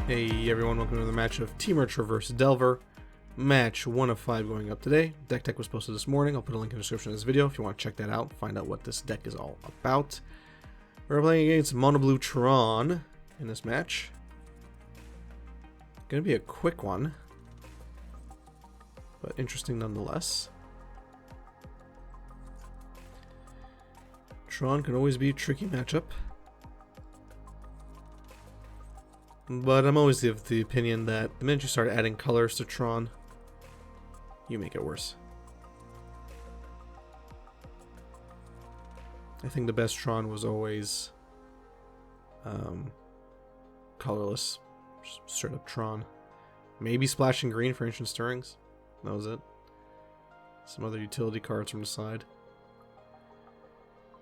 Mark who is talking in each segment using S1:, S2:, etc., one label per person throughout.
S1: Hey everyone, welcome to another match of Temur Traverse Delver. Match 1 of 5 going up today. Deck tech was posted this morning. I'll put a link in the description of this video if you want to check that out, find out what this deck is all about. We're playing against Mono Blue Tron in this match. Gonna be a quick one, but interesting nonetheless. Tron can always be a tricky matchup, but I'm always of the opinion that the minute you start adding colors to Tron, you make it worse. I think the best Tron was always colorless, just straight up Tron. Maybe splashing green for Ancient Stirrings. That was it. Some other utility cards from the side.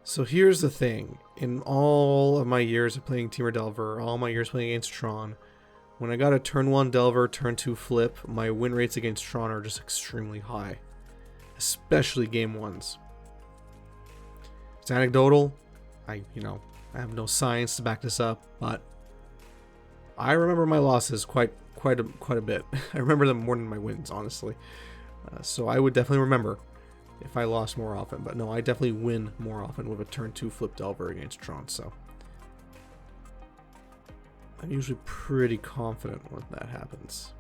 S1: So here's the thing. In all of my years of playing Temur Delver, all my years playing against Tron, when I got a turn 1 Delver, turn 2 Flip, my win rates against Tron are just extremely high. Especially game 1s. It's anecdotal. I have no science to back this up, but I remember my losses quite a bit. I remember them more than my wins, honestly. So I would definitely remember if I lost more often, but no, I definitely win more often with a turn 2 Flip Delver against Tron, so I'm usually pretty confident when that happens.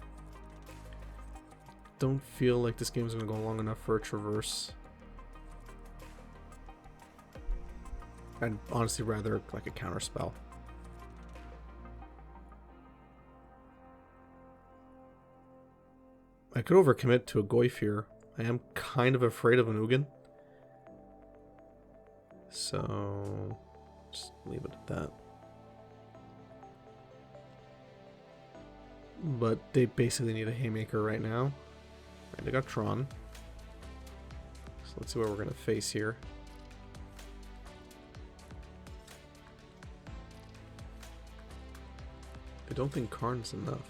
S1: Don't feel like this game's going to go long enough for a Traverse. I'd honestly rather like a counter spell. I could overcommit to a Goyf here. I am kind of afraid of an Ugin. So just leave it at that. But they basically need a Haymaker right now. Right, they got Tron. So let's see what we're going to face here. I don't think Karn's enough.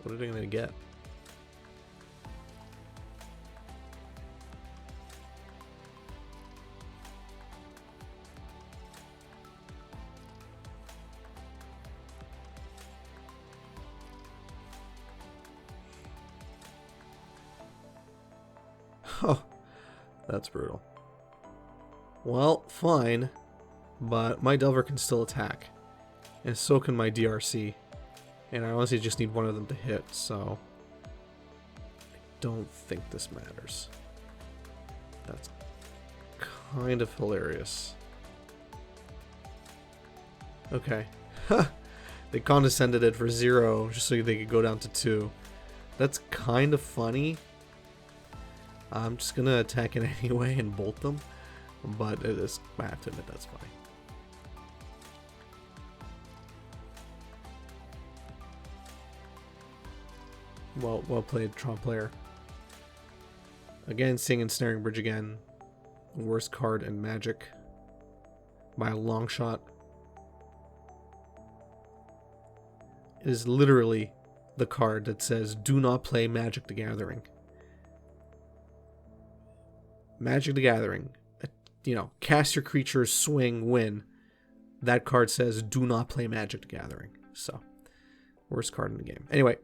S1: What are they going to get? Oh, that's brutal. Well, fine, but my Delver can still attack, and so can my DRC, and I honestly just need one of them to hit, so I don't think this matters. That's kind of hilarious. Okay. They condescended it for 0 just so they could go down to 2. That's kind of funny. I'm just gonna attack it anyway and bolt them, but it is, I have to admit, that's funny. Well played, Tron player. Again, seeing Ensnaring Bridge again. Worst card in Magic by a long shot. It is literally the card that says, "Do not play Magic the Gathering." Magic the Gathering, cast your creatures, swing, win. That card says, do not play Magic the Gathering. So, worst card in the game. Anyway,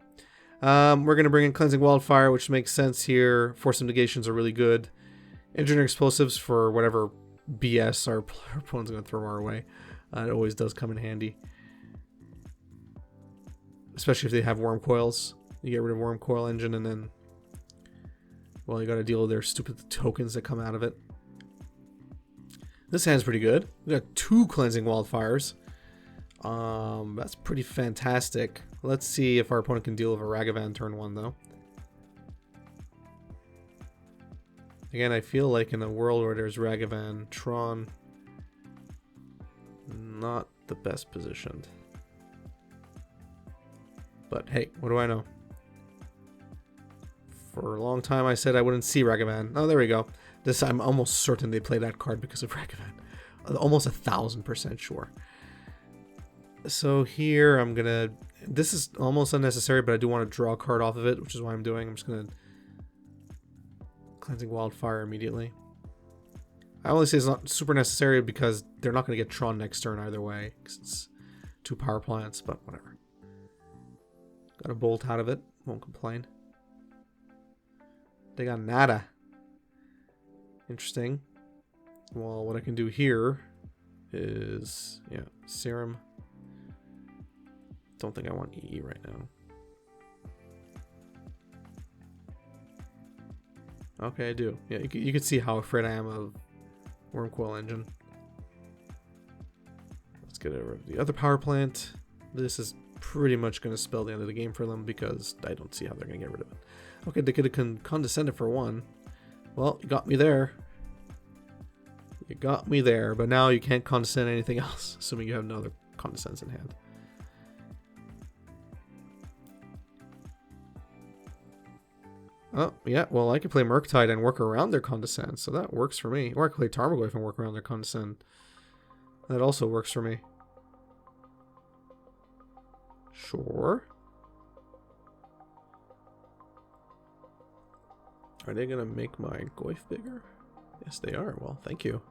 S1: we're going to bring in Cleansing Wildfire, which makes sense here. Force Negations are really good. Engineer Explosives for whatever BS our opponent's going to throw our way. It always does come in handy. Especially if they have Worm Coils. You get rid of Worm Coil Engine and then, well, you got to deal with their stupid tokens that come out of it. This hand's pretty good. We got 2 Cleansing Wildfires. That's pretty fantastic. Let's see if our opponent can deal with a Ragavan turn 1, though. Again, I feel like in a world where there's Ragavan, Tron, not the best positioned. But hey, what do I know? For a long time I said I wouldn't see Ragavan. Oh, there we go. This, I'm almost certain they play that card because of Ragavan. Almost 1000% sure. So here I'm gonna... This is almost unnecessary, but I do want to draw a card off of it, which is why I'm doing. I'm just gonna... Cleansing Wildfire immediately. I only say it's not super necessary because they're not gonna get Tron next turn either way, because it's 2 power plants, but whatever. Got a bolt out of it. Won't complain. They got nada. Interesting. Well, what I can do here is, yeah, Serum. Don't think I want EE right now. Okay, I do. Yeah, you can see how afraid I am of Wormcoil Engine. Let's get rid of the other power plant. This is pretty much going to spell the end of the game for them because I don't see how they're going to get rid of it. Okay, they could have condescended for one. Well, you got me there. You got me there, but now you can't condescend anything else, assuming you have no other condescends in hand. Oh, yeah, well, I can play Murktide and work around their condescend, so that works for me. Or I can play Tarmogoyf and work around their condescend. That also works for me. Sure. Are they going to make my Goyf bigger? Yes, they are. Well, thank you.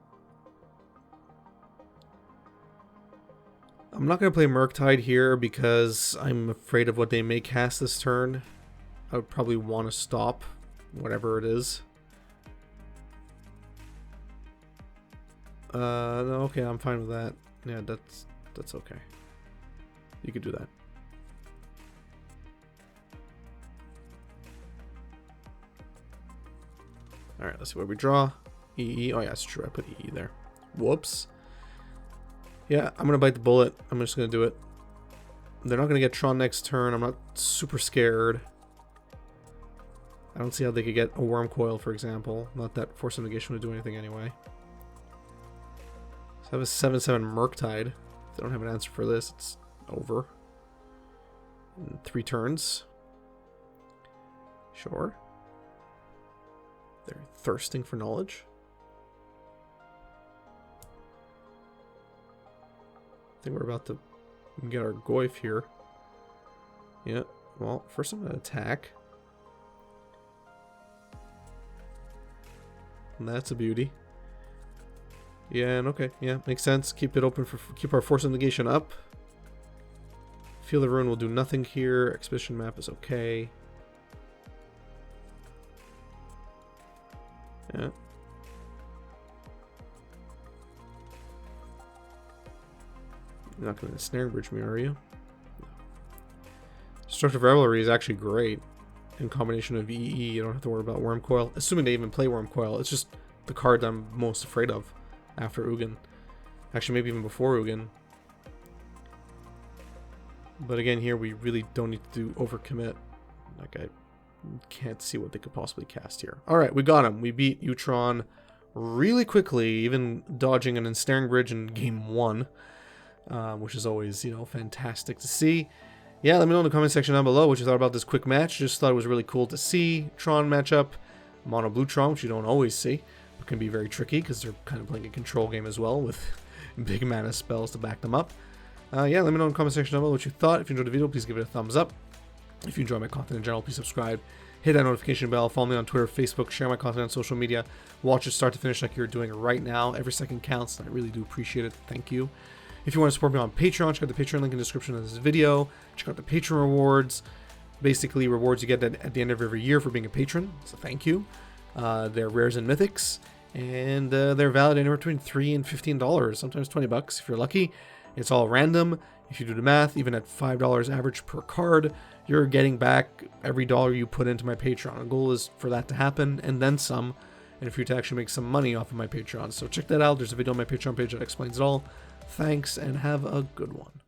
S1: I'm not going to play Murktide here because I'm afraid of what they may cast this turn. I would probably want to stop whatever it is. No, okay, I'm fine with that. Yeah, that's okay. You could do that. Alright, let's see what we draw. EE. Oh yeah, it's true. I put EE there. Whoops. Yeah, I'm going to bite the bullet. I'm just going to do it. They're not going to get Tron next turn. I'm not super scared. I don't see how they could get a Wormcoil, for example. Not that Force of Negation would do anything anyway. So I have a 7/7 Murktide. If they don't have an answer for this, it's over. In 3 turns. Sure. They're thirsting for knowledge. I think we're about to get our Goyf here. Yeah, well, first I'm going to attack. And that's a beauty. Yeah, and okay, yeah, makes sense. Keep it open for, keep our Force of Negation up. Feel the Ruin will do nothing here. Expedition map is okay. Yeah. You're not going to snare bridge me, are you? No. Destructive Revelry is actually great. In combination of EE, you don't have to worry about Wormcoil. Assuming they even play Wormcoil. It's just the card I'm most afraid of after Ugin. Actually, maybe even before Ugin. But again, here we really don't need to overcommit. Like, I can't see what they could possibly cast here. Alright, we got him. We beat Tron really quickly, even dodging an ensnaring bridge in game 1. Which is always, you know, fantastic to see. Yeah, let me know in the comment section down below what you thought about this quick match. Just thought it was really cool to see. Tron matchup. Mono blue Tron, which you don't always see. It can be very tricky because they're kind of playing a control game as well with big mana spells to back them up. Yeah, let me know in the comment section down below what you thought. If you enjoyed the video, please give it a thumbs up. If you enjoy my content in general, please subscribe. Hit that notification bell. Follow me on Twitter, Facebook. Share my content on social media. Watch it start to finish like you're doing right now. Every second counts, and I really do appreciate it. Thank you. If you want to support me on Patreon, check out the Patreon link in the description of this video. Check out the Patreon rewards. Basically, rewards you get at the end of every year for being a patron. So thank you. They're rares and mythics. And they're valid anywhere between $3 and $15. Sometimes $20 if you're lucky. It's all random. If you do the math, even at $5 average per card, you're getting back every dollar you put into my Patreon. The goal is for that to happen, and then some. And for you to actually make some money off of my Patreon. So check that out. There's a video on my Patreon page that explains it all. Thanks, and have a good one.